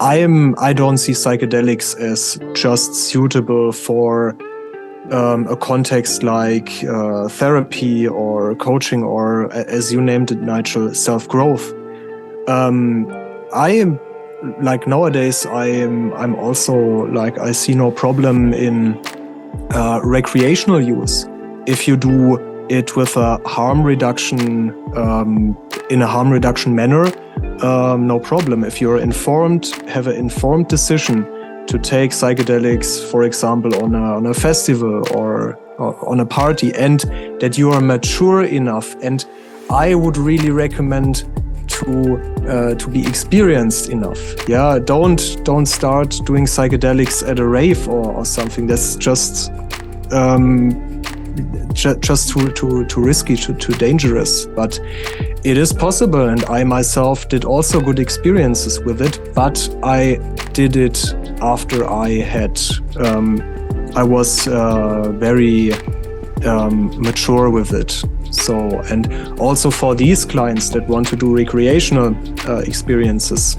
I don't see psychedelics as just suitable for a context like therapy or coaching, or as you named it, Nigel, self-growth. I am like nowadays. I'm also like, I see no problem in recreational use if you do it with a harm reduction in a harm reduction manner. No problem. If you're informed, have an informed decision to take psychedelics, for example, on a festival or on a party, and that you are mature enough. And I would really recommend to be experienced enough. Yeah, don't start doing psychedelics at a rave or something. That's just too risky, too dangerous. But it is possible, and I myself did also good experiences with it. But I did it after I was very mature with it. So, and also for these clients that want to do recreational experiences,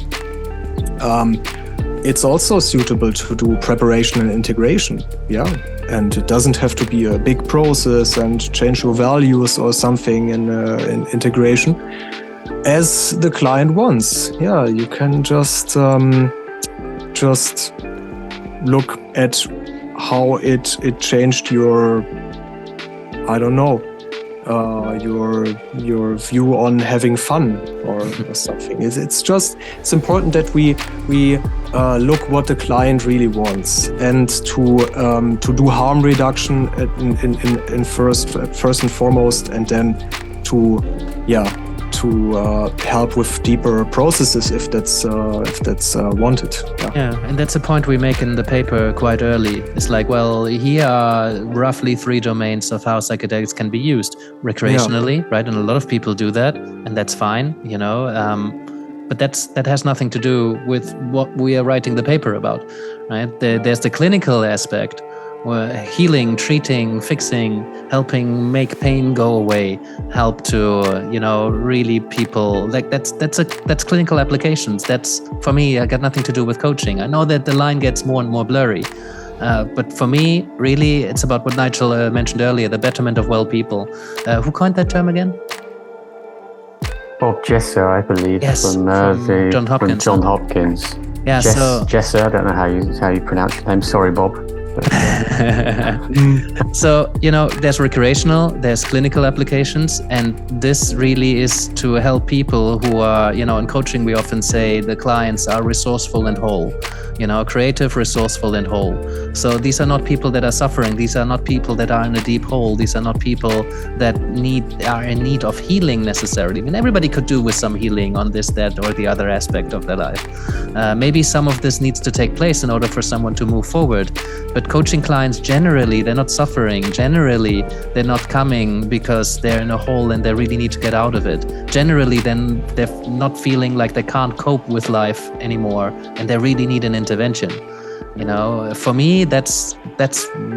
it's also suitable to do preparation and integration. Yeah. And it doesn't have to be a big process and change your values or something in integration, as the client wants. Yeah, you can just look at how it changed your, I don't know, your view on having fun or something. It's important that we look what the client really wants, and to do harm reduction in first and foremost, and then to help with deeper processes if that's wanted. Yeah, and that's a point we make in the paper quite early. It's like, well, here are roughly 3 domains of how psychedelics can be used recreationally, right? And a lot of people do that, and that's fine, you know. But that has nothing to do with what we are writing the paper about, right? There's the clinical aspect, where healing, treating, fixing, helping make pain go away, help to, really people, like that's clinical applications. That's, for me, I got nothing to do with coaching. I know that the line gets more and more blurry. But for me, really, it's about what Nigel mentioned earlier, the betterment of well people. Who coined that term again? Bob Jesser, I believe, from John Hopkins. Yeah, Jesser, I don't know how you pronounce your name. Sorry, Bob. So, there's recreational, there's clinical applications, and this really is to help people who are, in coaching we often say the clients are resourceful and whole, creative, resourceful and whole. So these are not people that are suffering, these are not people that are in a deep hole, these are not people that are in need of healing necessarily. I mean, everybody could do with some healing on this, that, or the other aspect of their life. Maybe some of this needs to take place in order for someone to move forward. But coaching clients, generally, they're not suffering. Generally, they're not coming because they're in a hole and they really need to get out of it. Generally, then they're not feeling like they can't cope with life anymore and they really need an intervention. For me, that's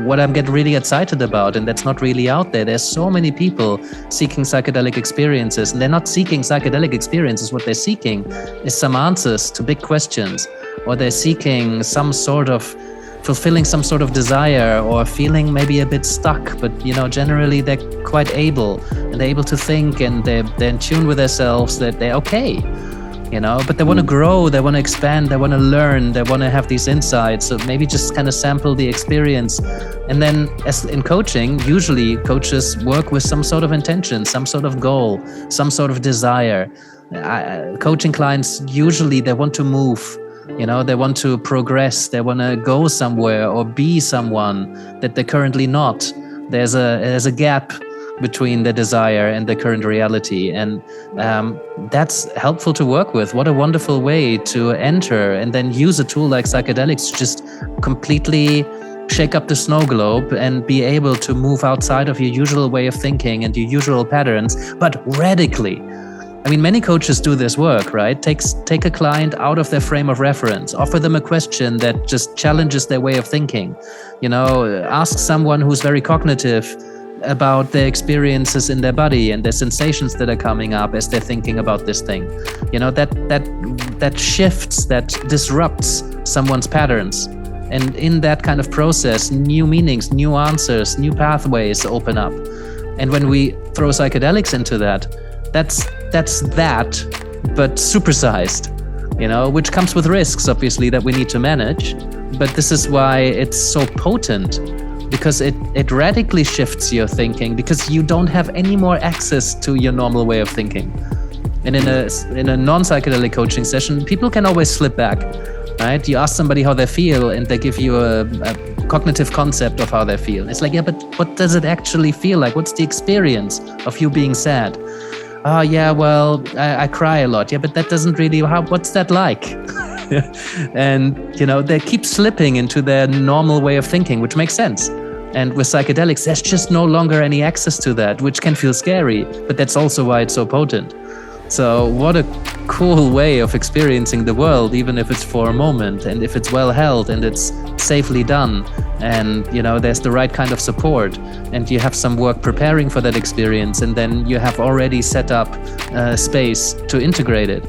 what I'm getting really excited about, and that's not really out there. There's so many people seeking psychedelic experiences, and they're not seeking psychedelic experiences. What they're seeking is some answers to big questions, or they're seeking fulfilling some sort of desire, or feeling maybe a bit stuck, but generally they're quite able, and they're able to think, and they're in tune with themselves, that they're okay, but they want to grow, they want to expand, they want to learn, they want to have these insights. So maybe just kind of sample the experience. And then, as in coaching, usually coaches work with some sort of intention, some sort of goal, some sort of desire. Coaching clients, usually they want to move. They want to progress, they want to go somewhere or be someone that they're currently not. There's a gap between the desire and the current reality, and that's helpful to work with. What a wonderful way to enter and then use a tool like psychedelics to just completely shake up the snow globe and be able to move outside of your usual way of thinking and your usual patterns, but radically. I mean, many coaches do this work, right? Take a client out of their frame of reference, offer them a question that just challenges their way of thinking. Ask someone who's very cognitive about their experiences in their body and their sensations that are coming up as they're thinking about this thing. You know, that shifts, that disrupts someone's patterns. And in that kind of process, new meanings, new answers, new pathways open up. And when we throw psychedelics into that, that's that, but supersized, you know, which comes with risks, obviously, that we need to manage. But this is why it's so potent, because it radically shifts your thinking, because you don't have any more access to your normal way of thinking. And in a non-psychedelic coaching session, people can always slip back, right? You ask somebody how they feel and they give you a cognitive concept of how they feel. It's like, yeah, but what does it actually feel like? What's the experience of you being sad? Oh, yeah, well, I cry a lot. Yeah, but that doesn't really, what's that like? And, you know, they keep slipping into their normal way of thinking, which makes sense. And with psychedelics, there's just no longer any access to that, which can feel scary, but that's also why it's so potent. So what a cool way of experiencing the world, even if it's for a moment, and if it's well held and it's safely done, and you know there's the right kind of support, and you have some work preparing for that experience, and then you have already set up space to integrate it,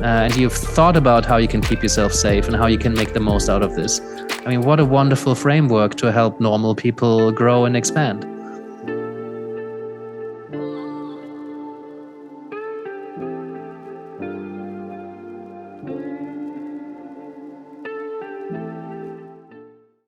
and you've thought about how you can keep yourself safe and how you can make the most out of this. I mean, what a wonderful framework to help normal people grow and expand.